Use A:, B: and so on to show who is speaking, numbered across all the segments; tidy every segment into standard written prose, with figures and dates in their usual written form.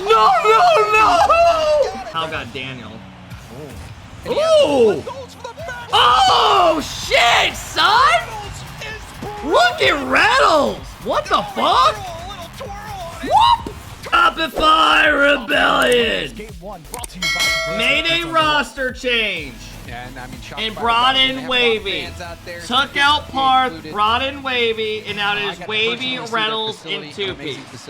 A: No! How got Daniel? Ooh! Oh, shit, son! Look at Reynolds! What the fuck? Whoop! SHOPIFY Rebellion! Made a roster change. And brought in Wavy. Took out Parth, brought in Wavy, and now it is Wavy, Reynolds, and 2-piece.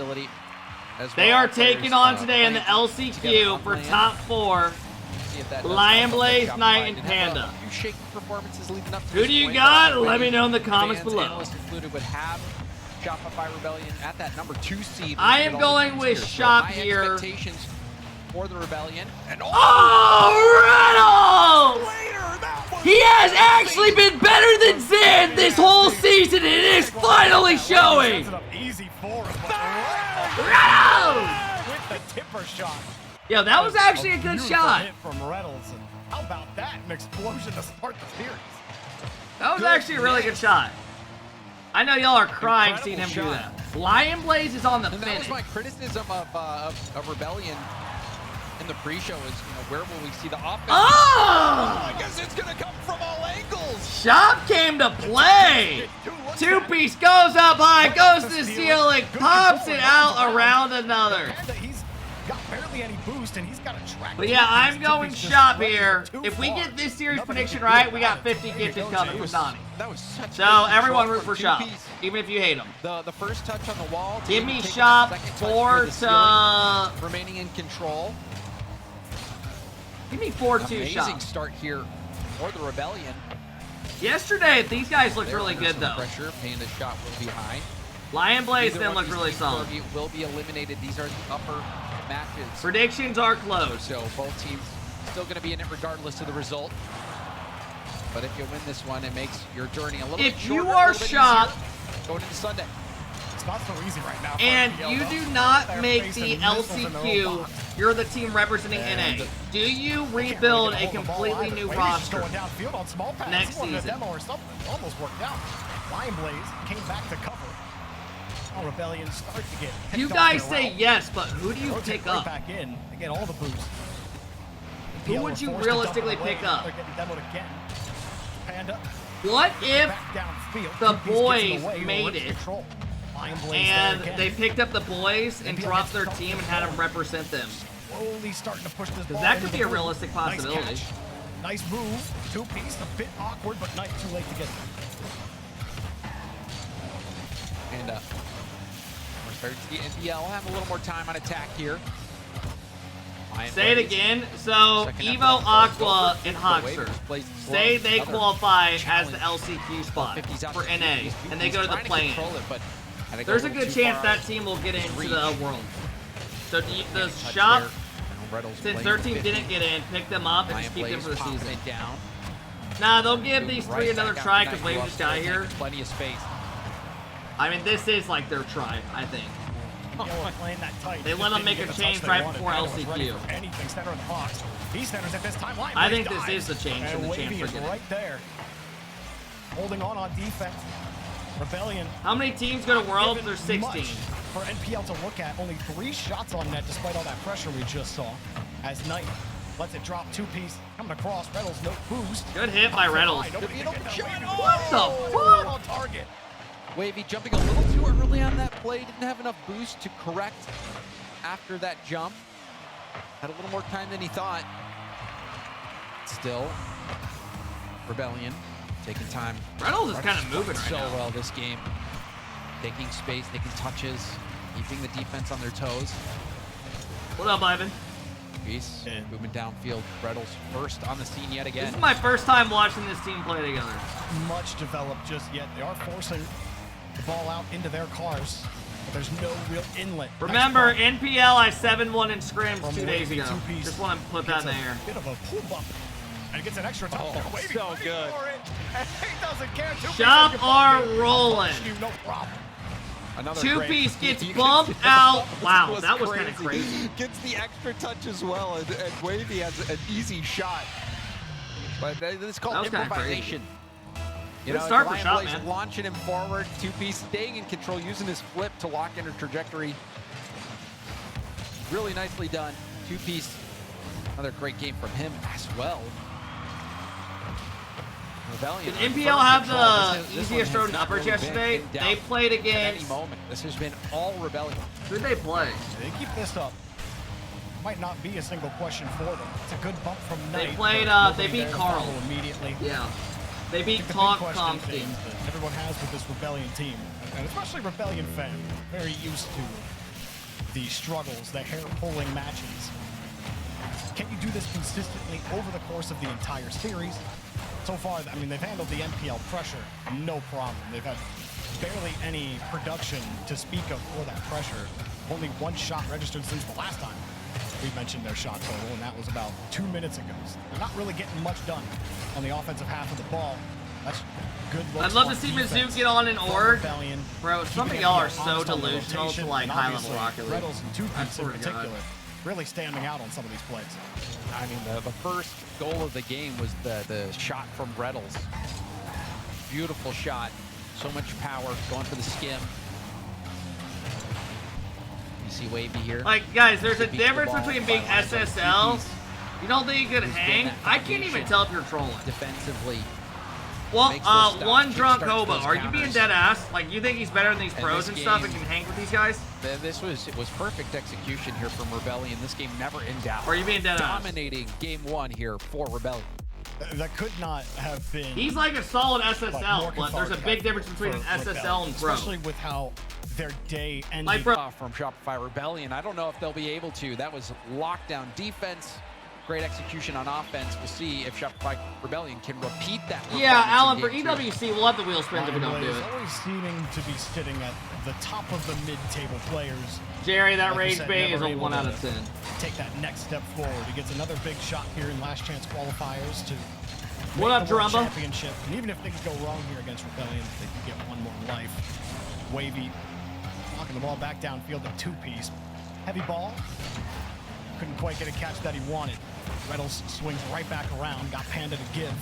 A: They are taking on today in the LCQ for top 4. Lion Blaze, Knight, and Panda. Who do you got? Let me know in the comments below.
B: SHOPIFY Rebellion at that number 2 seed.
A: I am going with Shop here.
B: For the Rebellion. And
A: oh, Reynolds! He has actually been better than Zed this whole season, and it is finally showing. Reynolds!
C: With the tipper shot.
A: Yo, that was actually a good shot.
C: From Reynolds. And how about that? An explosion to start the series.
A: That was actually a really good shot. I know y'all are crying seeing him do that. Lion Blaze is on the finish.
B: That was my criticism of Rebellion in the pre-show is, where will we see the offense?
A: Oh!
B: I guess it's gonna come from all angles.
A: Shop came to play. 2-piece goes up high, goes to the ceiling, pops it out around another.
C: He's got barely any boost, and he's got a track.
A: But yeah, I'm going Shop here. If we get this series prediction right, we got 50 gifted coming from Donnie. So everyone root for Shop, even if you hate him.
B: The first touch on the wall.
A: Give me Shop 4 to
B: remaining in control.
A: Give me 4-2 Shop.
B: Amazing start here for the Rebellion.
A: Yesterday, these guys looked really good though.
B: Pressure, Panda shot will be high.
A: Lion Blaze then looked really solid.
B: Will be eliminated. These are the upper matches.
A: Predictions are closed.
B: So both teams still going to be in it regardless of the result. But if you win this one, it makes your journey a little bit shorter.
A: If you are Shop
B: going into Sunday.
C: It's not so easy right now.
A: And you do not make the LCQ, you're the team representing NA. Do you rebuild a completely new roster next season?
C: Almost worked out. Lion Blaze came back to cover. Rebellion starts to get.
A: You guys say yes, but who do you pick up?
C: Back in. They get all the boost.
A: Who would you realistically pick up?
C: They're getting demoed again. Panda.
A: What if the boys made it and they picked up the boys and dropped their team and had them represent them?
C: Slowly starting to push this ball.
A: That could be a realistic possibility.
C: Nice move. 2-piece, a bit awkward, but not too late to get it.
B: And we're starting to see NPL have a little more time on attack here.
A: Say it again. So Evo, Aqua, and Hoxer say they qualify as the LCQ spot for NA, and they go to the play-in. There's a good chance that team will get into the World. So does Shop, since their team didn't get in, pick them up and just keep them for the season? Nah, they'll give these 3 another try because Wave just got here.
B: Plenty of space.
A: I mean, this is like their try, I think. They let them make a change right before LCQ. I think this is the change from the chance for getting.
C: Right there. Holding on defense. Rebellion.
A: How many teams go to Worlds? There's 16.
C: For NPL to look at, only 3 shots on net despite all that pressure we just saw. As Knight lets it drop 2-piece. Coming across, Reynolds, no boost.
A: Good hit by Reynolds.
C: What
A: the fuck?
C: On target.
B: Wavy jumping a little too early on that play. Didn't have enough boost to correct after that jump. Had a little more time than he thought. Still, Rebellion taking time.
A: Reynolds is kind of moving right now.
B: So well this game. Taking space, taking touches, keeping the defense on their toes.
A: What up, Ivan?
B: Peace. Moving downfield. Reynolds first on the scene yet again.
A: This is my first time watching this team play together.
C: Much developed just yet. They are forcing the ball out into their cars, but there's no real inlet.
A: Remember, NPL I 7-1 in scrims 2 days ago. Just want to put that in the air.
C: Bit of a pull bump, and gets an extra touchdown.
B: Oh, so good.
C: He doesn't care.
A: Shop are rolling.
C: No problem.
A: 2-piece gets bumped out. Wow, that was kind of crazy.
B: Gets the extra touch as well, and Wavy has an easy shot. But this is called improvisation.
A: You know, start for Shop, man.
B: Launching him forward, 2-piece, staying in control, using his flip to lock in a trajectory. Really nicely done. Two-piece. Another great game from him as well. Rebellion.
A: Did NPL have the easiest road numbers yesterday? They played against...
B: Any moment. This has been all Rebellion.
A: Who did they play?
C: They keep this up. Might not be a single question for them. It's a good bump from Knight.
A: They played, they beat Carl.
C: Immediately.
A: Yeah. They beat
C: The
A: Com's
C: big
A: team.
C: question that everyone has with this Rebellion team, and especially Rebellion fan, very used to the struggles, the hair-pulling matches. Can you do this consistently over the course of the entire series? So far, I mean, they've handled the NPL pressure, no problem. They've had barely any production to speak of for that pressure. Only one shot registered since the last time we mentioned their shot total, and that was about 2 minutes ago. So they're not really getting much done on the offensive half of the ball. That's good looks.
A: I'd love to
C: on
A: see
C: defense
A: Mizzou get on an
C: from
A: org.
C: Rebellion.
A: Bro, some of
C: Keeping
A: y'all are
C: everyone
A: so
C: honest on the
A: delusional to
C: rotation,
A: like
C: and
A: high-level
C: obviously,
A: Rocket League.
C: Reynolds and
A: I
C: two-piece in
A: swear to God.
C: particular, really standing out on some of these plays.
B: I mean, the first goal of the game was the shot from Reynolds. Beautiful shot. So much power going for the skim. You see Wavy here.
A: Like, guys, there's a
B: Beat the
A: difference
B: ball
A: between
B: by
A: being
B: line, but
A: SSL.
B: two-piece
A: You don't think you could
B: has been
A: hang?
B: that
A: I can't even
B: foundation
A: tell if you're trolling.
B: defensively.
A: Well,
B: makes those stops,
A: one drunk
B: kickstarts
A: hobo.
B: those
A: Are you being
B: counters.
A: dead ass? Like, you think he's better than these
B: And
A: pros
B: this
A: and stuff and
B: game-
A: can hang with these guys?
B: It was perfect execution here from Rebellion. This game never in doubt.
A: Or are you being dead ass?
B: Dominating game one here for Rebellion.
C: That could not have been.
A: He's like a solid
C: more
A: SSL, but there's a
C: cathartic
A: big difference between an
C: for
A: SSL
C: Rebellion,
A: and pro.
C: especially with how their day ended.
A: Like, bro,
B: From Shopify Rebellion. I don't know if they'll be able to. That was lockdown defense. Great execution on offense. We'll see if Shopify Rebellion can repeat that.
A: yeah,
B: performance in
A: Alan, for
B: game two.
A: EWC, we'll have the wheel spins if we don't do
C: Lion
A: it.
C: Blaze always seeming to be sitting at the top of the mid-table players.
A: Jerry, that
C: Like you
A: rage
C: said,
A: bait is
C: never
A: a
C: able
A: 1 out
C: to
A: of 10.
C: Take that next step forward. He gets another big shot here in last chance qualifiers to
A: What
C: make
A: up,
C: the World
A: Drumba?
C: Championship. And even if things go wrong here against Rebellion, they can get one more life. Wavy knocking the ball back downfield, a two-piece. Heavy ball. Couldn't quite get a catch that he wanted. Reynolds swings right back around, got Panda to give.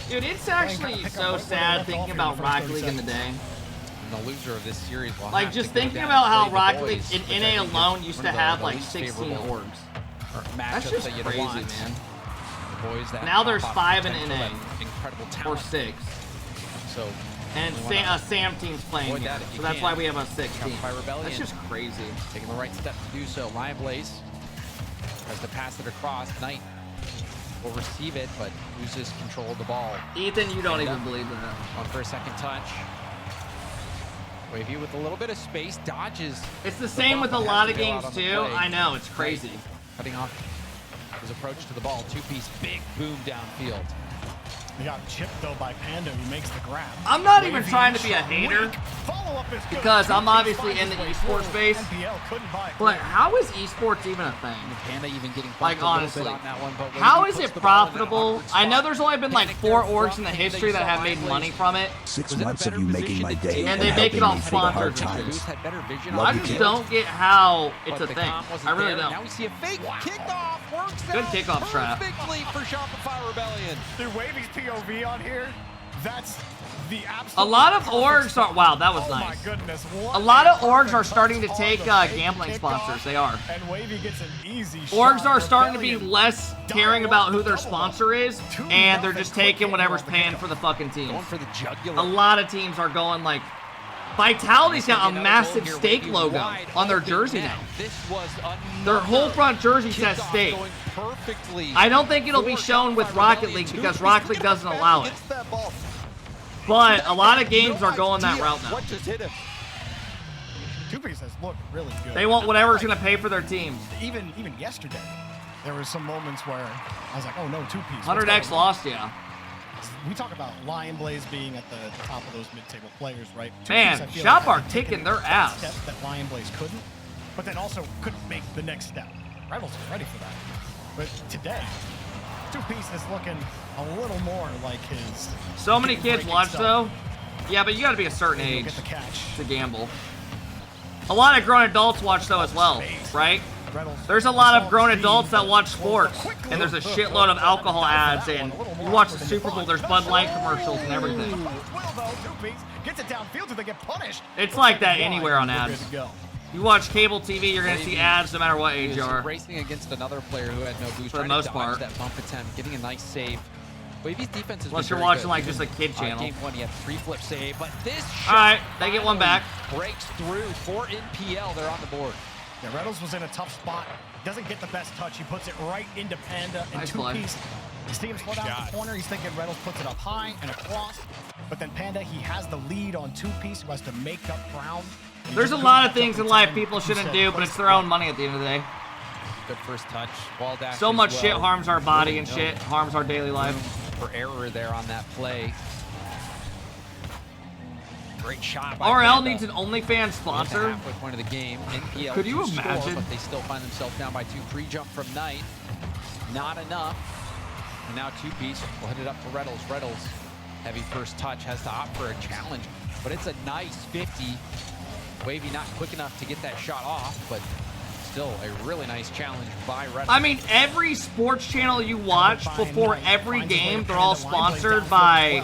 A: Dude, it's actually so sad thinking about Rocket League in the day.
B: And the loser of this series will
A: Like,
B: have
A: just
B: to go
A: thinking
B: down
A: about
B: and
A: how
B: play the
A: Rocket League
B: boys,
A: in
B: which I
A: NA
B: think is
A: alone used to
B: one of
A: have
B: the
A: like
B: least
A: 16
B: favorable
A: orgs.
B: Or
A: That's
B: matchups
A: just
B: that you'd
A: crazy,
B: want.
A: man.
B: The boys that
A: Now there's
B: pop
A: 5 in
B: potential
A: NA.
B: and incredible
A: Or
B: talent.
A: 6.
B: So
A: And
B: we wanna
A: Sam team's playing
B: avoid
A: here.
B: that if you
A: So that's
B: can.
A: why we have a 16.
B: Shopify Rebellion.
A: That's just crazy.
B: taking the right step to do so. Lion Blaze tries to pass it across. Knight will receive it, but loses control of the ball.
A: Ethan, you don't
B: Yeah.
A: even believe that.
B: On for a second touch. Wavy with a little bit of space, dodges.
A: It's the same with a
B: bump,
A: lot
B: has
A: of
B: to bail
A: games
B: out on the
A: too.
B: play.
A: I know, it's crazy.
B: Cutting off his approach to the ball. Two-piece, big boom downfield.
C: He got chipped though by Panda, who makes the grab.
A: I'm not even
C: Wavy
A: trying to be a
C: shot
A: hater,
C: weak. Follow-up is good.
A: because I'm
C: Two-piece
A: obviously
C: finds
A: in the
C: his way
A: esports
C: through.
A: space.
C: NPL couldn't buy it.
A: But how is esports even a thing?
B: Panda even getting
A: Like,
B: bumped a little
A: honestly,
B: bit on that one, but
A: how
B: Wavy
A: is
B: puts
A: it
B: the ball in that
A: profitable?
B: awkward
A: I know
B: spot.
A: there's only been like
B: Panic
A: 4
B: there
A: orgs in the
B: from Panda.
A: history
B: You
A: that
B: saw
A: have
B: Lion
A: made
B: Blaze.
A: money from it.
D: 6
B: Was in a
D: months of
B: better
D: you making
B: position
D: my
B: to
D: day
B: take
A: And
D: and
A: they make it
D: helping
A: off
D: me through the hard
A: sponsors and
D: times.
B: Boost had better vision
D: Love
A: I
B: on
D: you,
A: just
D: kid.
A: don't get how it's
B: but
A: a
B: the
A: thing.
B: comp wasn't
A: I really
B: there.
A: don't.
B: Now we see a fake kickoff. Works
A: Good
B: out
A: kickoff trap.
B: perfectly for Shopify Rebellion.
C: Dude, Wavy's POV on here, that's the absolute
A: A lot of
C: perfect
A: orgs
C: spot.
A: are. Wow, that was
C: Oh my
A: nice.
C: goodness.
A: A lot of orgs are
C: perfect
A: starting to
C: touch
A: take
C: on the fake
A: gambling
C: kickoff,
A: sponsors. They are.
C: And Wavy gets an easy
A: Orgs
C: shot.
A: are starting to be
C: Rebellion
A: less caring about who their
C: double up.
A: sponsor is,
C: 2-0
A: and they're just
C: quick
A: taking
C: hit
A: whatever's
C: off the
A: paying
C: kickoff.
A: for the fucking teams.
B: Going for the jugular.
A: A lot of teams are going like. Vitality's got a massive steak logo on their jersey now.
B: This was
A: Their whole front jersey says steak. I don't think it'll be shown with Rocket League because Rocket League doesn't allow it. But a lot of games are going that route now.
B: What just hit him?
C: Two-piece has looked really good.
A: They want whatever's going to pay for their teams.
C: Even yesterday, there were some moments where I was like, oh no, two-piece.
A: 100X lost, yeah.
C: We talk about Lion Blaze being at the top of those mid-table players, right?
A: Man,
C: Two-piece, I feel
A: Shop
C: like
A: are
C: had
A: kicking
C: taken
A: their
C: that
A: ass.
C: Step that Lion Blaze couldn't, but then also couldn't make the next step. Reynolds is ready for that. But today, two-piece is looking a little more like his.
A: So many kids
C: game-breaking
A: watch,
C: stuff.
A: though. Yeah, but you got to be a certain
C: He'll
A: age
C: get the catch.
A: to gamble. A lot of grown adults watch, though, as well, right? There's a lot of grown adults that watch sports, and there's a shitload of alcohol ads, and you watch the Super Bowl, there's Bud Light commercials and everything.
C: Gets it downfield so they get punished.
A: It's like that anywhere on ads.
C: Good to go.
A: You watch cable TV, you're gonna see ads no matter what age
B: He
A: you
B: was
A: are.
B: racing against another player who had no boost.
A: For the
B: trying
A: most
B: to dodge
A: part.
B: that bump attempt, getting a nice save. Wavy's defense is
A: Unless you're watching like just a kid channel.
B: Game 1, he had 3 flip save, but this shot
A: All right, they get one back.
B: breaks through for NPL. They're on the board.
C: Yeah, Reynolds was in a tough spot. Doesn't get the best touch. He puts it right into Panda and
A: Nice play.
C: two-piece. You see him slow down the corner. He's thinking Reynolds puts it up high and across. But then Panda, he has the lead on two-piece who has to make up ground.
A: There's a lot of things in life people shouldn't do, but it's their own money at the end of the day.
B: Good first touch. Wall dash
A: So
B: as
A: much
B: well.
A: shit harms our body and
B: No
A: shit harms our daily life.
B: room for error there on that play. Great shot by
A: RL
B: Panda.
A: needs an OnlyFans sponsor.
B: Halfway point of the game. NPL
A: Could you
B: to score,
A: imagine?
B: but they still find themselves down by 2. Pre-jump from Knight. Not enough. And now two-piece will hit it up to Reynolds. Reynolds, heavy first touch, has to opt for a challenge. But it's a nice 50. Wavy not quick enough to get that shot off, but still a really nice challenge by Reynolds.
A: I mean, every sports channel you watch before every game, they're all sponsored by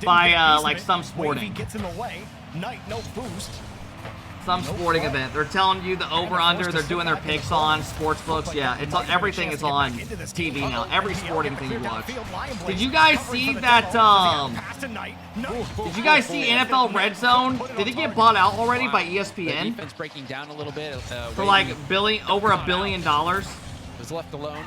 A: like some sporting.
C: Gets in the way. Knight, no boost.
A: Some sporting event. They're telling you the over/under. They're doing their picks on sports books. Yeah, it's on, everything is on TV now. Every sporting thing you watch. Did you guys see that? Did you guys see NFL Red Zone? Did it get bought out already by
B: The
A: ESPN
B: defense breaking down a little bit.
A: for like over $1 billion?
B: Was left alone.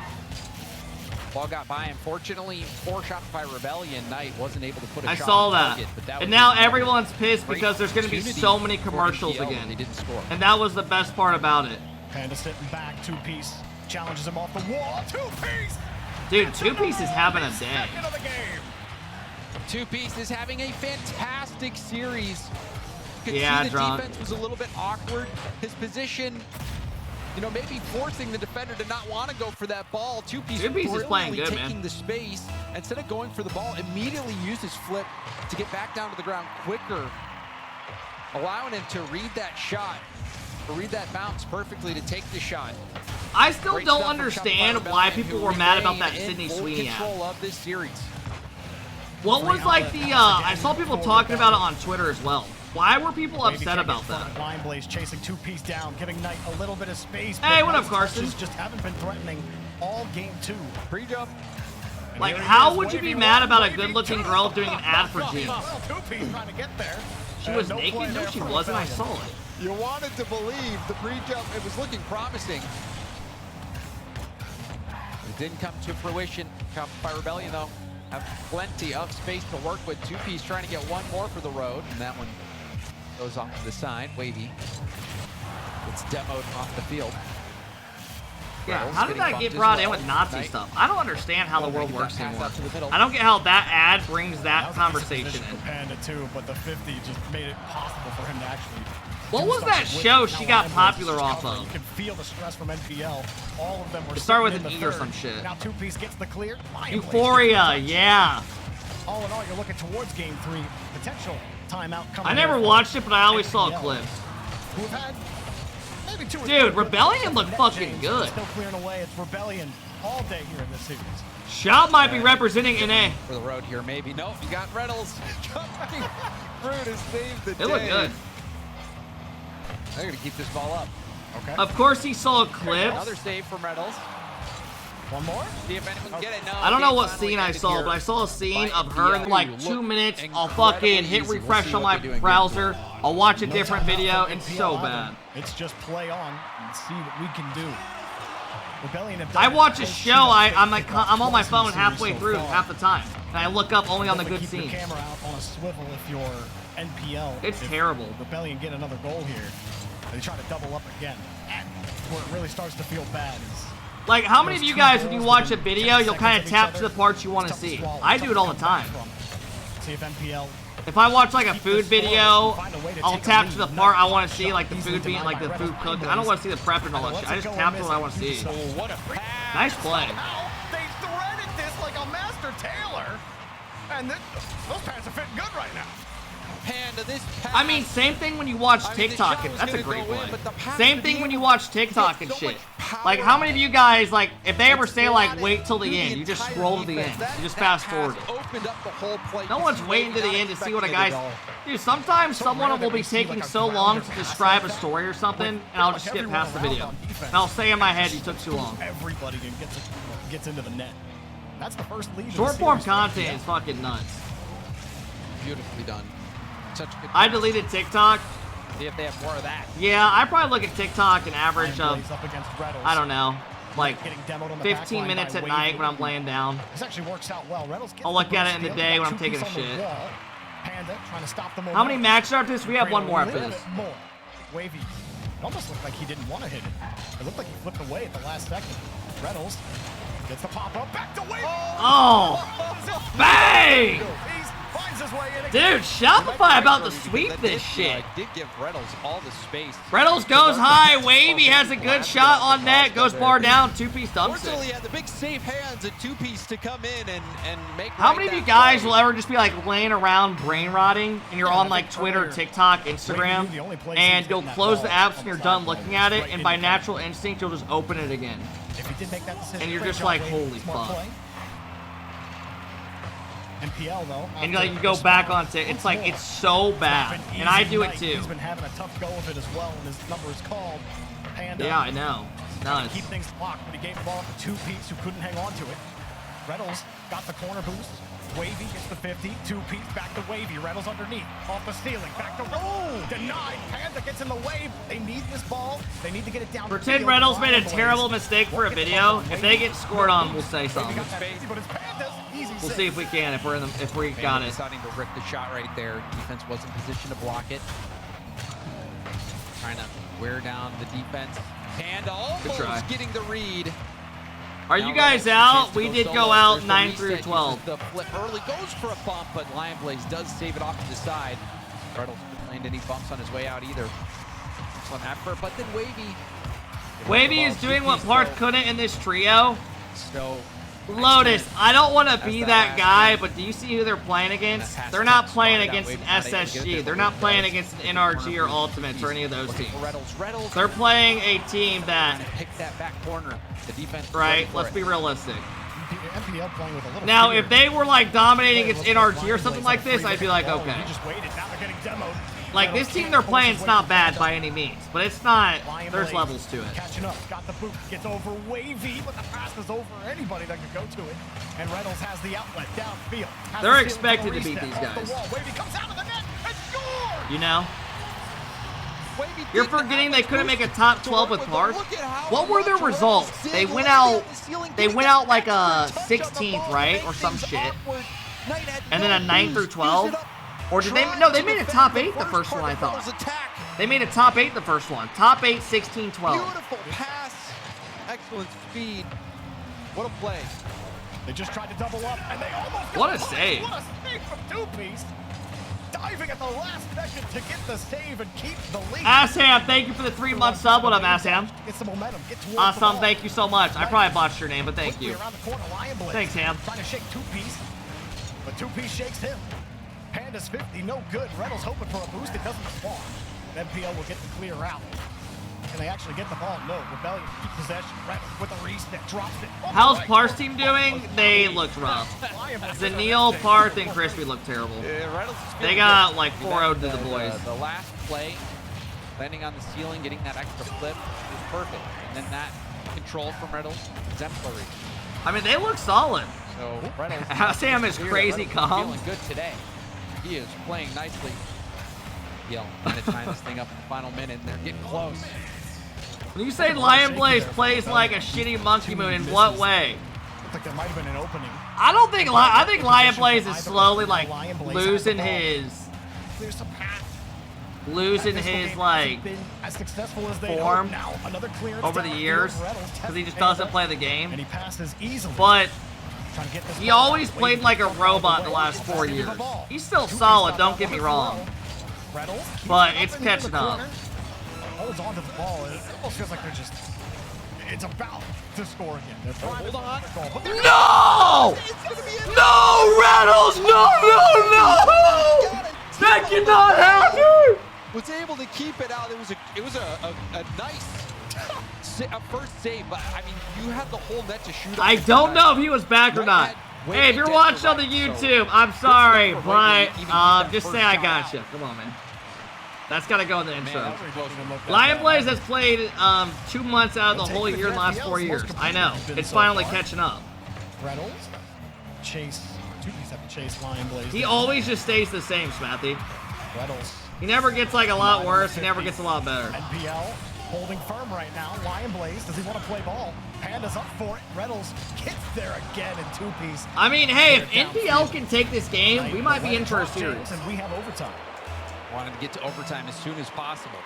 B: Ball got by him. Fortunately, for Shopify Rebellion, Knight wasn't able to put a
A: I
B: shot
A: saw
B: on
A: that.
B: target, but that
A: And
B: was
A: now
B: just
A: everyone's pissed
B: great
A: because there's going to be
B: opportunity
A: so many
B: for
A: commercials
B: NPL when
A: again.
B: They didn't score.
A: And that was the best part about it.
C: Panda sitting back, two-piece. Challenges him off the wall. Two-piece!
A: Dude, two-piece is having a day.
C: Second of the game.
B: Two-piece is having a fantastic series. You could
A: Yeah,
B: see the
A: drunk.
B: defense was a little bit awkward. His position, you know, maybe forcing the defender to not want to go for that ball. Two-piece
A: Two-piece is playing
B: brilliantly
A: good,
B: taking
A: man.
B: the space. Instead of going for the ball, immediately used his flip to get back down to the ground quicker, allowing him to read that shot, or read that bounce perfectly to take the shot.
A: I still
B: Great
A: don't
B: stuff from
A: understand
B: Shopify
A: why
B: Rebellion,
A: people
B: who
A: were mad about
B: remain
A: that
B: in
A: Sydney
B: full
A: Sweeney ad.
B: control of this series.
A: What was like the, I saw people talking about it on Twitter as well. Why were people upset about that?
C: Line Blaze chasing two-piece down, giving Knight a little bit of space.
A: Hey,
C: but
A: what up,
C: Knight's
A: Carson?
C: touches just haven't been threatening all game 2.
B: Pre-jump.
C: And
A: Like,
C: here he
A: how
C: is,
A: would you be
C: Wavy
A: mad
C: one,
A: about a
C: Wavy
A: good-looking
C: two.
A: girl doing an ad for jeans?
C: Well, two-piece trying to get there.
A: She was
C: No play
A: naked? No,
C: there
A: she
C: for
A: wasn't. I
C: Rebellion.
A: saw it.
B: You wanted to believe the pre-jump, it was looking promising. It didn't come to fruition. Shopify Rebellion, though, have plenty of space to work with. Two-piece trying to get one more for the road, and that one goes off to the side. Wavy gets demoed off the field.
A: Yeah,
B: Reynolds
A: how did
B: getting
A: that
B: bumped
A: get
B: as
A: brought in
B: well.
A: with Nazi
B: Knight
A: stuff? I don't understand how the world
B: Get that
A: works
B: pass
A: anymore.
B: out to the middle.
A: I don't get how that ad brings that
C: was a
A: conversation
C: position
A: in.
C: for Panda too, but the 50 just made it possible for him to actually.
A: What
C: do
A: was
C: something
A: that
C: with
A: show
C: it.
A: she
C: Now
A: got
C: Line Blaze
A: popular
C: is
A: off
C: covering.
A: of?
C: You can feel the stress from NPL. All of them were.
A: It started with
C: sitting
A: an
C: in
A: E
C: the
A: or
C: third.
A: some shit.
C: Now two-piece gets the clear. Line Blaze
A: Euphoria,
C: gets the touch.
A: yeah.
C: All in all, you're looking towards game 3. Potential timeout coming.
A: I never
C: here for
A: watched it, but I always saw
C: NPL,
A: clips.
C: Who have had maybe 2 or 3
A: Dude,
C: good
A: Rebellion
C: matchups.
A: looked
C: Net
A: fucking
C: James
A: good.
C: Still clearing away. It's Rebellion all day here in this series.
A: Shop might be representing NA.
B: For the road here, maybe. Nope, you got Reynolds jumping through to save the day.
A: It looked good.
B: They're going to keep this ball up.
C: Okay.
A: Of course, he saw clips.
B: Another save from Reynolds.
C: One more.
B: See if anyone can get it. No,
A: I don't know
B: game
A: what
B: finally
A: scene I
B: ended
A: saw,
B: here
A: but I saw a scene
B: by
A: of her in
B: NPL.
A: like 2
B: Look
A: minutes. I'll
B: incredibly
A: fucking hit
B: easy. We'll
A: refresh
B: see
A: on
B: what
A: my
B: they do in game
A: browser. I'll watch a
C: No
A: different
C: timeout
A: video.
C: for
A: It's
C: NPL
A: so
C: either.
A: bad.
C: It's just play on and see what we can do. Rebellion have
A: I
C: done
A: watch a
C: it.
A: show. I'm on my phone halfway through half the time, and I look up only on the good
C: Keep
A: scenes.
C: your camera out on a swivel if you're NPL.
A: It's
C: If
A: terrible.
C: Rebellion get another goal here. They try to double up again. And where it really starts to feel bad is
A: Like, how many of you guys, when you watch a video, you'll kind of tap to the parts you want to see? I do it all the time.
C: See if NPL.
A: If I watch like a food video, I'll tap to the part I want to see, like the food being, like the food cooked. I don't want to see the prep and all that shit. I just tap to what I want to see.
B: What a pass.
A: Nice play.
C: They threaded this like a master tailor. And those pants are fitting good right now.
B: Panda, this pass.
A: I mean, same thing when you watch
B: I mean, the
A: TikTok.
B: shot was
A: That's a
B: gonna
A: great
B: go in,
A: play.
B: but the pass
A: Same
B: to
A: thing
B: be
A: when you
B: able
A: watch
B: to
A: TikTok
B: get
A: and
B: so
A: shit.
B: much power
A: Like, how many of you guys, like, if they ever
B: It's
A: say, like,
B: slotted
A: wait till the
B: through
A: end, you just
B: entire
A: scroll to the
B: defense.
A: end. You just
B: That
A: fast
B: pass
A: forward it.
B: opened up the whole play.
A: No
B: You
A: one's
B: see
A: waiting to the
B: Wavy
A: end to see what a
B: not
A: guy's...
B: expecting it at all.
A: Dude, sometimes
C: So
A: someone
C: rare that
A: will be
C: we see,
A: taking
C: like, a
A: so
C: grounded
A: long to
C: pass
A: describe
C: like
A: a
C: that.
A: story or something,
C: Like,
A: and I'll
C: like
A: just skip
C: everyone
A: past the
C: around
A: video.
C: on defense.
A: And I'll say in my head, you took too long.
C: Everybody gets into the net. That's the first lead.
A: Short form content is fucking nuts.
B: Beautifully done. Such a good
A: I
B: pass.
A: deleted TikTok.
B: See if they have more of that.
A: Yeah, I probably look at TikTok an average of, I don't know, like
C: Getting demoed on the
A: 15
C: back line
A: minutes
C: by
A: at night
C: Wavy.
A: when I'm laying down.
C: This actually works out well. Reynolds gets
A: I'll
C: the
A: look at
C: boost
A: it in the
C: steal.
A: day when I'm
C: Two
A: taking a
C: piece on the
A: shit.
C: wall. Panda trying to stop the
A: How many
C: momentum.
A: matches after this? We have one more after
C: Create a
A: this.
C: little bit more. Wavy. It almost looked like he didn't want to hit it. It looked like he flipped away at the last second. Reynolds gets the pop up back to Wavy.
A: Oh! Bang!
C: He finds his way in again.
A: Dude, Shopify about to sweep this shit.
B: Did give Reynolds all the space.
A: Reynolds goes high. Wavy has a good shot on net. Goes bar down. Two-piece dumps
B: Fortunately, he
A: it.
B: had the big safe hands and two-piece to come in and make.
A: How
B: right
A: many of you
B: that
A: guys
B: play.
A: will ever just be like laying around brain rotting and you're on like Twitter, TikTok, Instagram, and you'll close the apps and you're done looking at it, and by natural instinct you'll just open it again.
C: If he did make that decision,
A: And you're
C: great
A: just
C: job,
A: like,
C: Wavy.
A: holy
C: Smart
A: fuck.
C: play. NPL though.
A: And like you go back on it, it's like it's so bad, and I do it too.
C: He's been having a tough go of it as well, and his number is called. Panda.
A: Yeah, I know. Nice.
C: Keep things locked, but he gave the ball to two-piece who couldn't hang on to it. Reynolds got the corner boost. Wavy gets the 50. Two-piece back to Wavy. Reynolds underneath. Off the ceiling. Back to Reynolds. Denied. Panda gets in the wave. They need this ball. They need to get it down.
A: Pretend
C: field.
A: Reynolds made a
C: Lion
A: terrible
C: Blaze.
A: mistake for a
C: Won't get the
A: video.
C: ball.
A: If they get scored on, we'll say
C: Wavy
A: something.
C: got that easy, but it's Panda's easy
A: We'll
C: save.
A: see if we can, if we're in the, if we got
B: Panda
A: it.
B: deciding to rip the shot right there. Defense was in position to block it. Trying to wear down the defense. Panda
A: Good try.
B: almost getting the read.
A: Are
B: Now
A: you guys
B: Reynolds
A: out?
B: gets
A: We
B: to
A: did
B: solo.
A: go out
B: There's the
A: 9
B: reset,
A: through
B: uses
A: 12.
B: The flip early goes for a bump, but Lion Blaze does save it off to the side. Reynolds didn't land any bumps on his way out either. Excellent effort, but then Wavy.
A: Wavy is doing what Park couldn't in this trio.
B: So
A: Lotus, I don't want to
B: That's
A: be
B: that
A: that
B: last
A: guy,
B: minute.
A: but do you see who they're playing against?
B: That
A: They're not
B: pass
A: playing
B: spotted out.
A: against an
B: Wavy not able to get
A: SSG.
B: it.
A: They're not playing
B: Does.
A: against an NRG or Ultimates or any of those
B: Looking
A: teams.
B: for Reynolds. Reynolds
A: They're playing a team that,
B: pick that back corner. The defense. is
A: right,
B: ready for
A: let's
B: it.
A: be realistic.
C: NPL playing with a little
A: Now,
C: fear.
A: if they were like dominating against
C: Let's look
A: NRG or
C: at
A: something
C: Lion
A: like
C: Blaze
A: this,
C: on a
A: I'd be like,
C: free-kick.
A: okay.
C: He just waited. Now they're getting demoed.
A: Like, this team they're playing is not bad by any means, but it's not,
C: Lion
A: there's
C: Blaze
A: levels to it.
C: Catching up, got the boot, gets over Wavy, but the pass is over anybody that could go to it. And Reynolds has the outlet downfield. Has
A: They're
C: the ceiling
A: expected
C: for
A: to beat
C: reset.
A: these
C: Off
A: guys.
C: The wall. Wavy comes out of the net and scores!
A: You know?
B: Wavy
A: You're
B: didn't
A: forgetting
B: have
A: they
B: a
A: couldn't
B: boost
A: make a top
B: to
A: 12
B: work
A: with
B: but
A: Park.
B: look at how
A: What were their
B: much
A: results?
B: Reynolds
A: They
B: did
A: went
B: lay
A: out,
B: down the ceiling,
A: they
B: getting
A: went
B: that
A: out like a
B: extra touch on the
A: 16th,
B: ball,
A: right?
B: make
A: Or some
B: things
A: shit.
B: awkward. Knight had
A: And
B: no
A: then a 9 through
B: boost,
A: 12?
B: used it up.
A: Or did they,
B: Trying
A: no, they
B: to
A: made a
B: defend
A: top
B: the
A: 8 the first
B: part
A: one, I
B: of
A: thought.
B: Reynolds' attack.
A: They made a top 8 the first one. Top 8, 16, 12.
B: Beautiful pass. Excellent speed. What a play.
C: They just tried to double up, and they almost
A: What
C: got
A: a
C: punched.
A: save.
C: What a save from two-piece. Diving at the last second to get the save and keep the lead.
A: Asham, thank you for the 3-month sub. What up, Asham?
C: Get some momentum. Get towards the
A: Awesome,
C: ball.
A: thank you so much. I probably botched your name, but thank
C: Quickly
A: you.
C: around the corner, Lion Blaze.
A: Thanks, Ham.
C: Trying to shake two-piece, but two-piece shakes him. Panda's 50, no good. Reynolds hoping for a boost. It doesn't spawn. NPL will get the clear out. Can they actually get the ball? No. Rebellion keep possession. Reynolds with a reset. Drops it. Oh,
A: How's
C: right.
A: Par's team doing? They looked rough.
C: Lion Blaze
A: Zanil, Parth, and Crispy look terrible.
B: Reynolds is
A: They
B: feeling
A: got
B: good.
A: like 4-0 to the boys.
B: The last play, landing on the ceiling, getting that extra flip was perfect. And then that control from Reynolds, exemplary.
A: I mean, they look solid.
B: So Reynolds.
A: Sam is
B: clear.
A: crazy
B: Reynolds
A: calm.
B: Feeling good today. He is playing nicely. Yell, trying to tie this thing up in the final minute, and they're getting close.
A: When you say Lion Blaze plays like a shitty monkey moon, in what way?
C: Looked like there might have been an opening.
A: I don't think I think Lion Blaze is slowly like
C: Lion Blaze
A: losing
C: has the ball.
A: his
C: Clears some path.
A: losing
C: That pistol
A: his
C: game
A: like
C: hasn't been as successful as they'd
A: form
C: hoped. Now, another clearance
A: over the
C: downfield.
A: years
C: Reynolds
A: because he
C: tests
A: just doesn't
C: Panda,
A: play the
C: and
A: game.
C: he passes easily.
A: But
C: Trying to get this
A: he
C: ball
A: always
C: out.
A: played
C: Wavy
A: like a
C: comes out of
A: robot
C: the
A: the
C: way.
A: last
C: Gets
A: 4
C: the
A: years.
C: ball.
A: He's still
C: Two-piece
A: solid,
C: got
A: don't
C: off
A: get me
C: the
A: wrong.
C: throw. Reynolds keeps
A: But
C: it
A: it's
C: up into the
A: catching up.
C: corner. Holds on to the ball. It almost feels like they're just. It's about to score again. They're trying
B: Hold on.
C: to goal, but they're
A: No!
B: It's gonna be a
A: No, Reynolds! No, no, no! That cannot happen!
B: Was able to keep it out. It was a nice first save, but I mean, you had the whole net to shoot.
A: I don't know if he was back or not. Hey, if you're watching on the YouTube, I'm sorry, but just say I got you. Come on, man. That's got to go in the intro. Lion Blaze has played 2 months out of the whole year in the last 4 years. I know. It's finally catching up.
C: Reynolds, chase. 2Ps have to chase Lion Blaze.
A: He always just stays the same, Smathy.
C: Reynolds.
A: He never gets like a lot worse. He never gets a lot better.
C: NPL holding firm right now. Lion Blaze, does he want to play ball? Panda's up for it. Reynolds gets there again in 2Ps.
A: I mean, hey, if NPL can take this game, we might be in for a series.
C: And we have overtime.
B: Wanted to get to overtime as soon as possible.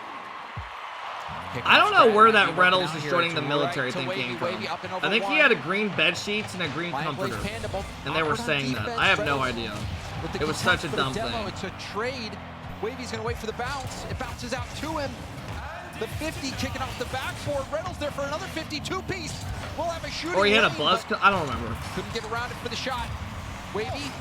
A: I don't know where that Reynolds is joining the military thing came from. I think he had a green bed sheets and a green comforter, and they were saying that. I have no idea. It was such a dumb thing.
B: It's a trade. Wavy's gonna wait for the bounce. It bounces out to him. The 50 kicking off the backboard. Reynolds there for another 52-piece. We'll have a shooting.
A: Or he had a buzz. I don't remember.
B: Couldn't get around it for the shot. Wavy.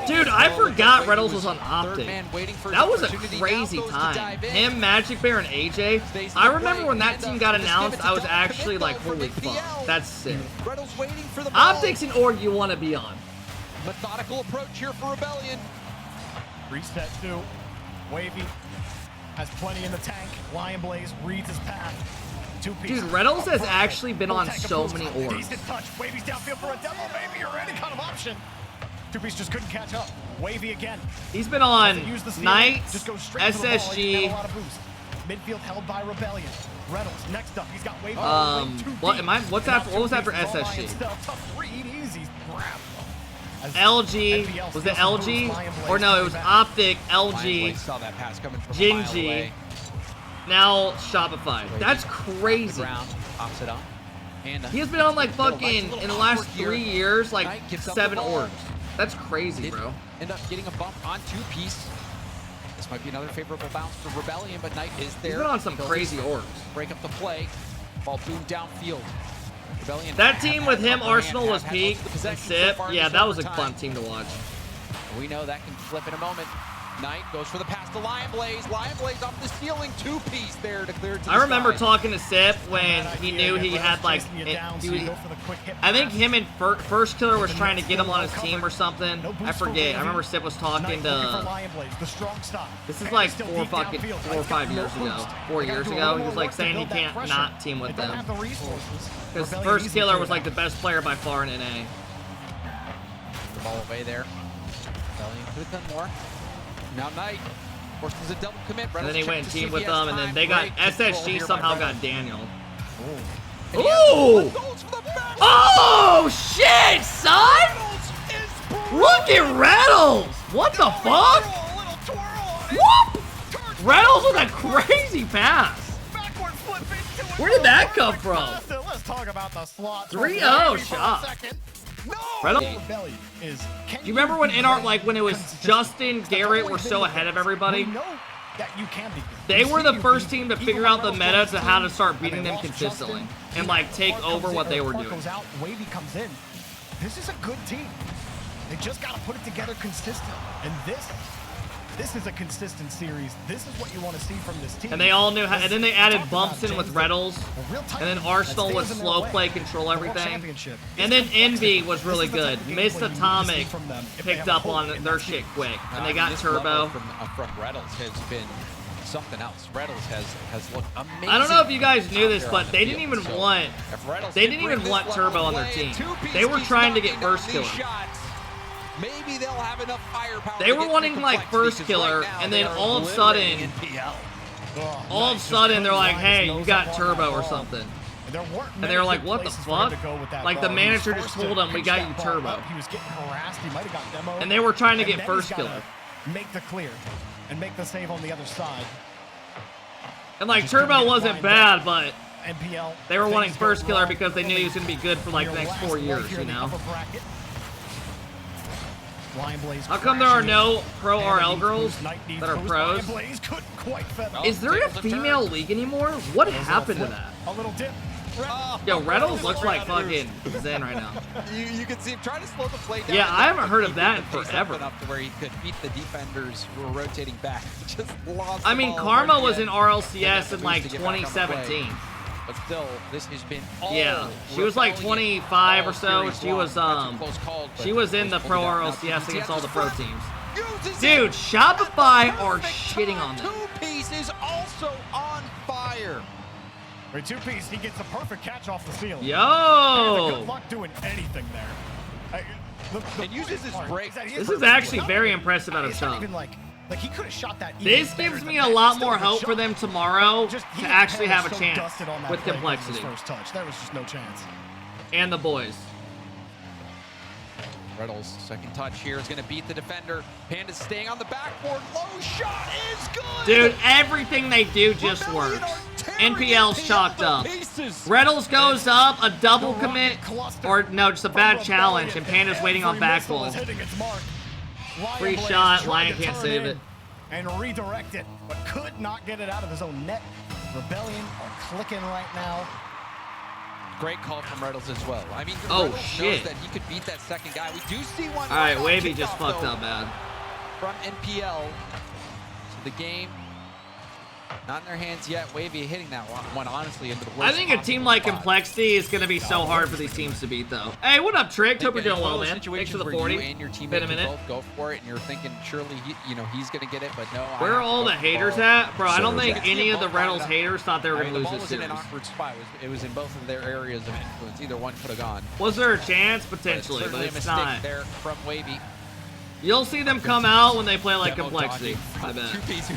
A: Dude, I forgot Reynolds was on Optic. That was a crazy time. Him, Magic Bear, and AJ. I remember when that team got announced, I was actually like, holy fuck, that's sick. Optics and org you want to be on.
B: Methodical approach here for Rebellion.
C: Reset 2. Wavy has plenty in the tank. Lion Blaze reads his path. 2Ps.
A: Dude, Reynolds has actually been on so many orgs.
C: Decent touch. Wavy's downfield for a demo, maybe, or any kind of option. 2Ps just couldn't catch up. Wavy again.
A: He's been on Knights, SSG.
C: Midfield held by Rebellion. Reynolds next up. He's got Wavy.
A: What was after SSG?
C: Tough read, easy grab.
A: LG, was it LG? Or no, it was Optic, LG, Gingy, now Shopify. That's crazy. He has been on like fucking, in the last 3 years, like 7 orgs. That's crazy, bro.
B: End up getting a bump on 2Ps. This might be another favorable bounce for Rebellion, but Knight is there.
A: He's been on some crazy orgs.
B: Break up the play. Ball boom downfield. Rebellion.
A: That team with him, Arsenal, was peak. Sip. Yeah, that was a fun team to watch.
B: We know that can flip in a moment. Knight goes for the pass to Lion Blaze. Lion Blaze off the ceiling. 2-piece there to clear to
A: I remember talking to Sip when he knew he had like, I think him and Firstkiller was trying to get him on his team or something. I forget. I remember Sip was talking to. This is like 4 or 5 years ago. 4 years ago. He was like saying he can't not team with them. Because Firstkiller was like the best player by far in NA.
B: The ball away there. Rebellion could have done more. Now Knight forces a double commit.
A: And then he went and teamed with them, and then they got SSG somehow got Daniel. Ooh! Oh shit, son! Look at Reynolds! What the fuck? Whoop! Reynolds with a crazy pass. Where did that come from?
C: Let's talk about the slot.
A: 3-0 shot. Reynolds. Do you remember when when it was Justin, Garrett were so ahead of everybody? They were the first team to figure out the meta to how to start beating them consistently and like take over what they were doing.
C: Wavy comes in. This is a good team. They just got to put it together consistently. And this is a consistent series. This is what you want to see from this team.
A: And they all knew how, and then they added bumps in with Reynolds. And then Arsenal would slow play, control everything. And then Envy was really good. Missed Atomic picked up on their shit quick. And they got Turbo.
B: From Reynolds has been something else. Reynolds has looked amazing.
A: I don't know if you guys knew this, but they didn't even want Turbo on their team. They were trying to get Firstkiller.
B: Maybe they'll have enough firepower.
A: They were wanting like Firstkiller, and then all of a sudden, they're like, hey, you got Turbo or something. And they were like, what the fuck? Like the manager just told them, we got you Turbo.
C: He was getting harassed. He might have got demoed.
A: And they were trying to get Firstkiller.
C: Make the clear and make the save on the other side.
A: And like Turbo wasn't bad, but they were wanting Firstkiller because they knew he was going to be good for like the next 4 years, you know? How come there are no pro RL girls that are pros? Is there a female league anymore? What happened to that?
C: A little dip.
A: Yo, Reynolds looks like fucking Zen right now.
B: You can see him trying to slow the play down.
A: Yeah, I haven't heard of that in
B: He paced up
A: forever.
B: enough to where he could beat the defenders who were rotating back. Just lost
A: I
B: the
A: mean,
B: ball
A: Karma
B: right
A: was
B: at
A: in
B: the end.
A: RLCS in like
B: To get back on the play.
A: 2017.
B: But still, this has been all
A: Yeah, she was like
B: Rebellion
A: 25 or
B: all
A: so.
B: series
A: She
B: long.
A: was
B: That's a close call, but
A: she was in the
B: pulled
A: pro
B: it out. Now,
A: RLCS against all the pro teams.
B: uses
A: Dude,
B: it.
A: Shopify
B: At the
A: are
B: perfect
A: shitting
B: time.
A: on them.
B: Two-piece is also on fire.
C: Right, two-piece, he gets a perfect catch off the ceiling.
A: Yo!
C: Good luck doing anything there.
B: And uses his break.
A: This is actually very impressive out of
C: It's not
A: Chubb.
C: even like he could have shot that.
A: This gives me a lot more hope for them tomorrow to actually have a chance with complexity.
C: First touch, there was just no chance.
A: And the boys.
B: Reynolds, second touch here is going to beat the defender. Panda's staying on the backboard. Low shot is good.
A: Dude, everything they do just works. NPL's chalked up. Reynolds goes up, a double commit, or no, just a bad challenge, and Panda's waiting on backfull. Free shot, Lion can't save it.
C: And redirect it, but could not get it out of his own net. Rebellion are clicking right now.
B: Great call from Reynolds as well. I mean,
A: Oh,
B: Reynolds
A: shit.
B: knows that he could beat that second guy. We do see one.
A: All right,
B: on
A: Wavy
B: kickoff,
A: just fucked
B: though,
A: up bad.
B: from NPL. So the game not in their hands yet. Wavy hitting that one honestly into the worst
A: I think a team
B: possible
A: like
B: spot.
A: Complexity is going to be so hard for these teams to beat, though. Hey, what up, Trick? Hope you're doing well, man. Thanks for the 40.
B: You and your teammate
A: Been a
B: can
A: minute.
B: both go for it, and you're thinking surely he's going to get it, but no.
A: Where are all the haters at? Bro, I don't think
B: Yeah,
A: any of the
B: both
A: Reynolds
B: lined up.
A: haters thought they were
B: I
A: going
B: mean,
A: to
B: the
A: lose
B: ball
A: this
B: was in an
A: series.
B: awkward spot. It was in both of their areas of influence. Either one could have gone.
A: Was there a chance?
B: But
A: Potentially, but
B: certainly a
A: it's
B: mistake
A: not.
B: there from Wavy.
A: You'll see them come out when they play like
B: Demo
A: Complexity.
B: dodging.
A: I bet.
B: Two-piece,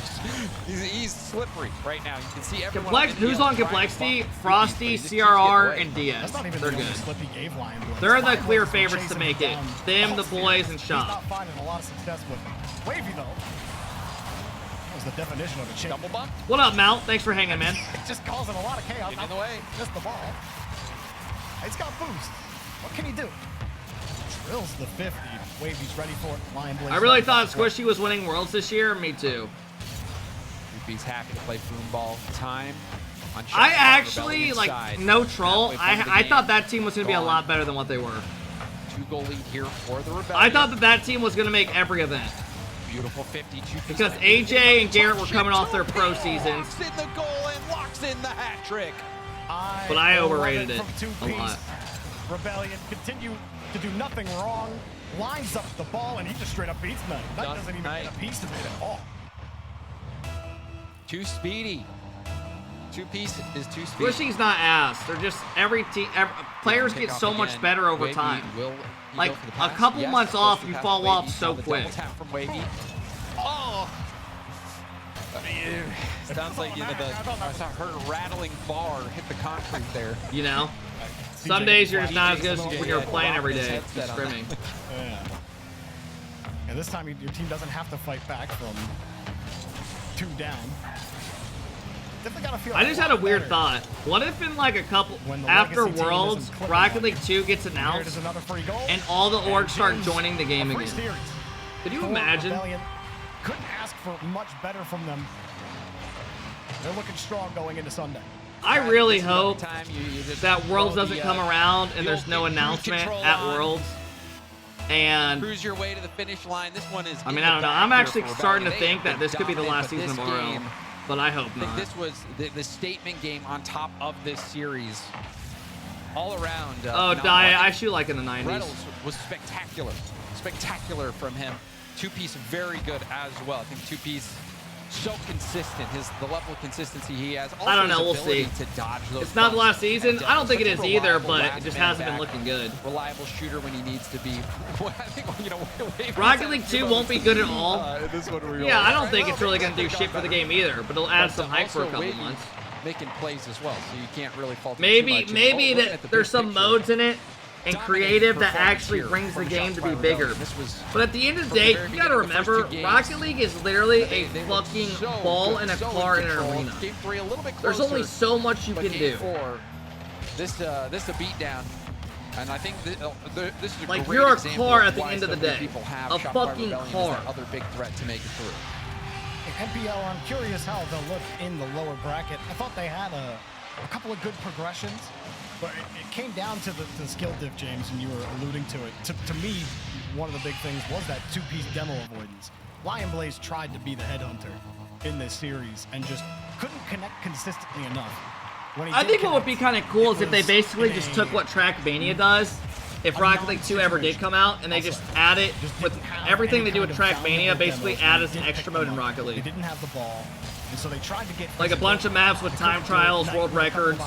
B: he's slippery right now. You can see everyone.
A: Complex, who's on Complexity? Frosty, CRR, and DS.
C: That's not even
A: They're
C: the only
A: good.
C: slip he gave Lion Blitz.
A: They're the
C: Lion
A: clear
C: Blitz has been
A: favorites to
C: chasing
A: make
C: him
A: it.
C: down
A: Them,
C: all
A: the
C: season.
A: boys, and
C: He's
A: Shop.
C: not finding a lot of success with it. Wavy, though. That was the definition of a chip.
B: Double bump.
A: What up, Mount? Thanks for hanging, man.
C: Just causing a lot of chaos.
B: Getting in the way.
C: Just the ball. He's got boost. What can he do? Drills the 50. Wavy's ready for it. Lion Blitz.
A: I really thought Squishy was winning Worlds this year. Me too.
B: He's happy to play boom ball time. On
A: I
B: Shopify
A: actually,
B: Rebellion
A: like,
B: side.
A: no troll,
B: Halfway point of the
A: I
B: game.
A: thought that team was going to be a
B: Gone.
A: lot better than what they were.
B: 2-goal lead here for the Rebellion.
A: I thought that team was going to make every event.
B: Beautiful 52.
A: Because AJ and Garrett were coming off their pro seasons.
B: Locks in the goal and locks in the hat trick.
A: But I overrated
C: love
A: it
C: from
A: a
C: two-piece.
A: lot.
C: Rebellion continue to do nothing wrong. Lines up the ball and he just straight up beats Knight. Knight
B: Done.
C: doesn't even
B: Knight.
C: get a piece of it at all.
B: Too speedy. Two-piece is too speedy.
A: Squishy's not ass. They're just players get
B: Kickoff
A: so much
B: again.
A: better over
B: Wavy
A: time.
B: will he
A: Like,
B: go for the
A: a
B: pass?
A: couple
B: Yes,
A: months
B: goes
A: off,
B: for
A: you
B: the pass
A: fall
B: to
A: off
B: Wavy.
A: so
B: Now the double
A: quick.
B: tap from Wavy. Oh! Sounds like I saw her rattling bar hit the concrete there.
A: You know? Some days you're just not as good as when you're playing every day. Just scrimming.
C: Yeah. And this time your team doesn't have to fight back from 2 down. Definitely gotta feel
A: I just had a
C: lot
A: weird
C: better
A: thought. What if in like a couple,
C: when the
A: after
C: legacy team
A: Worlds,
C: isn't clicking
A: Rocket
C: on
A: League
C: you.
A: 2 gets
C: Here it is
A: announced,
C: another free goal.
A: and all the orgs start
C: James,
A: joining the game
C: a free
A: again?
C: series.
A: Could you
C: For
A: imagine?
C: Rebellion. Couldn't ask for much better from them. They're looking strong going into Sunday.
A: I really
B: This is another
A: hope
B: time you just
A: that Worlds
B: throw the,
A: doesn't come around and there's no
B: cruise
A: announcement
B: control
A: at
B: on.
A: Worlds. And
B: Cruise your way to the finish line. This one is.
A: I
B: in
A: mean,
B: the
A: I don't know.
B: back
A: I'm
B: here
A: actually
B: for
A: starting to
B: Rebellion.
A: think
B: They
A: that
B: have
A: this
B: been
A: could be the last
B: dominant,
A: season
B: but
A: of
B: this
A: RL,
B: game,
A: but I hope
B: I think
A: not.
B: this was the statement game on top of this series. All around.
A: Oh,
B: phenomenal.
A: Dia,
B: I
A: I
B: think
A: shoot like in the 90s.
B: Reynolds was spectacular. Spectacular from him. Two-piece very good as well. I think two-piece so consistent. The level of consistency he has. Also
A: I don't know,
B: his
A: we'll
B: ability
A: see.
B: To dodge those
A: It's not the last
B: bumps
A: season.
B: and
A: I don't think it
B: such
A: is
B: a
A: either,
B: reliable
A: but it
B: last
A: just
B: man
A: hasn't been
B: back.
A: looking good.
B: Reliable shooter when he needs to be. I think, Wavy's
A: Rocket
B: had
A: League
B: a
A: 2
B: few
A: won't be good at all.
B: this one we
A: Yeah,
B: all-
A: I don't think
B: Well,
A: it's really going to do
B: maybe
A: shit for the game either, but it'll add some hype for a
B: also
A: couple
B: Wavy
A: months.
B: Making plays as well, so you can't really fault him too
A: Maybe
B: much. And,
A: maybe
B: looking at the
A: that there's
B: big
A: some
B: picture,
A: modes in it and
B: dominating
A: creative that
B: performance
A: actually
B: here
A: brings the
B: from
A: game to be
B: Shopify
A: bigger.
B: Rebellion. This was
A: But at the end of the
B: from the
A: day,
B: very
A: you gotta
B: beginning of the
A: remember,
B: first two
A: Rocket
B: games,
A: League is literally a
B: they were
A: fucking
B: so
A: ball
B: good,
A: and a
B: so
A: car in an
B: controlled.
A: arena.
B: Game 3 a little bit
A: There's
B: closer,
A: only so much you
B: but
A: can
B: game
A: do.
B: 4, this a beatdown. And I think this is a
A: Like,
B: great
A: you're a
B: example
A: car
B: of
A: at the
B: why
A: end of
B: so
A: the
B: many
A: day.
B: people have
A: A
B: Shopify
A: fucking
B: Rebellion as
A: car.
B: that other big threat to make it through.
C: NPL, I'm curious how they'll look in the lower bracket. I thought they had a a couple of good progressions, but it came down to the skill diff, James, and you were alluding to it. To me, one of the big things was that two-piece demo avoidance. Lion Blaze tried to be the headhunter in this series and just couldn't connect consistently enough. When he
A: I
C: did
A: think what would
C: connect,
A: be kind of cool is if they
C: was
A: basically
C: in
A: just
C: a-
A: took what Trackmania does, if Rocket League 2 ever did come out, and they just add it with everything they do with Trackmania, basically add as an extra mode in Rocket
C: They
A: League.
C: didn't have the ball, and so they tried to get
A: Like a bunch of maps with time trials, world records,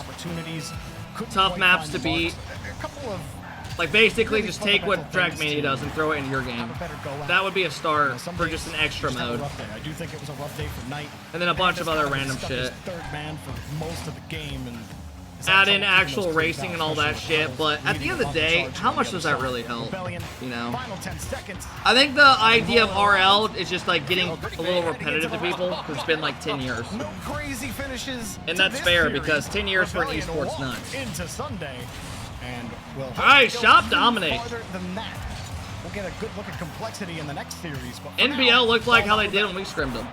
A: tough maps to beat.
C: A couple of
A: Like basically just take what Trackmania does and throw it in your game. That would be a start for just an extra mode.
C: I do think it was a rough day for Knight.
A: And then a bunch of other random shit.
C: Third man for most of the game and
A: Add in actual racing and all that shit, but at the end of the day, how much does that really help? You know?
C: Final 10 seconds.
A: I think the idea of RL is just like getting a little repetitive to people because it's been like 10 years.
C: No crazy finishes.
A: And
C: to
A: that's
C: this
A: fair
C: series.
A: because 10 years for an
C: Rebellion
A: esports
C: walk
A: nuts.
C: Into Sunday, and we'll
A: Alright,
C: go
A: Shop
C: even
A: dominate.
C: farther than that. We'll get a good look at complexity in the next series. But for
A: NBL
C: now,
A: looked like how they
C: all
A: did
C: about
A: when we scrimmed them.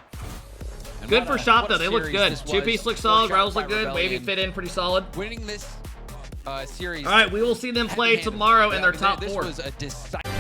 B: And
A: Good
B: what
A: for
B: a-
A: Shop
B: what
A: though,
B: a
A: they look
B: series
A: good.
B: this was
A: Two-piece look
B: for
A: solid,
B: Shop
A: Rails
B: by
A: look good, Wavy
B: Rebellion.
A: fit in pretty solid.
B: Winning this series.
A: Alright, we will see them play tomorrow in their top
B: This
A: 4.
B: was a decisive